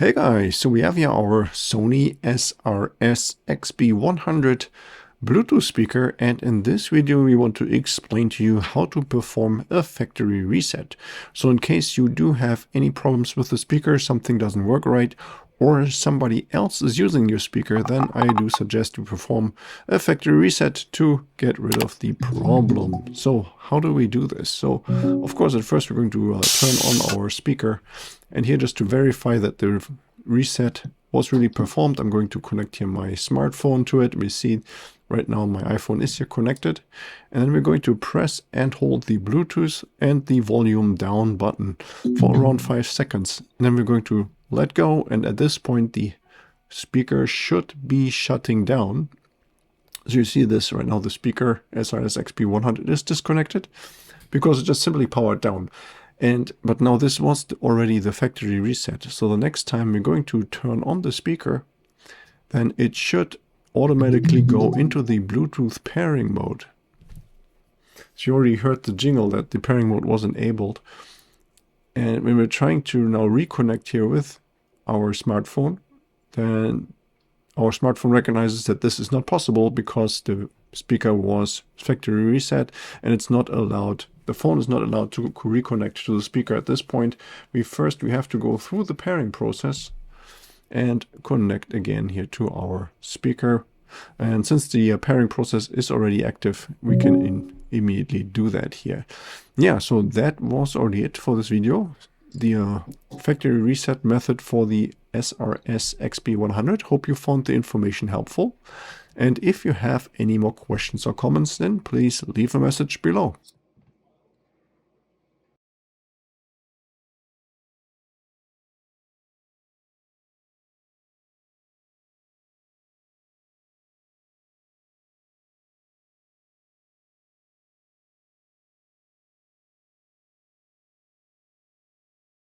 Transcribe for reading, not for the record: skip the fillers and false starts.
Hey guys, so we have here our Sony SRS XB100 Bluetooth speaker, and in this video we want to explain to you how to perform a factory reset. So in case you do have any problems with the speaker, something doesn't work right, or somebody else is using your speaker, then I do suggest you perform a factory reset to get rid of the problem. So how do we do this? So of course at first we're going to turn on our speaker, and here just to verify that the reset was really performed, I'm going to connect here my smartphone to it. We see right now my iPhone is here connected, and then we're going to press and hold the Bluetooth and the volume down button for around 5 seconds, and then we're going to let go, and at this point the speaker should be shutting down. So you see this right now, the speaker SRS XB100 is disconnected because it just simply powered down. But now this was already the factory reset. So the next time we're going to turn on the speaker, then it should automatically go into the Bluetooth pairing mode. So you already heard the jingle that the pairing mode was enabled. And when we're trying to now reconnect here with our smartphone, then our smartphone recognizes that this is not possible because the speaker was factory reset and it's not allowed. The phone is not allowed to reconnect to the speaker at this point. We have to go through the pairing process and connect again here to our speaker. And since the pairing process is already active, we can immediately do that here. Yeah, so that was already it for this video. The factory reset method for the SRS XB100. Hope you found the information helpful. And if you have any more questions or comments, then please leave a message below.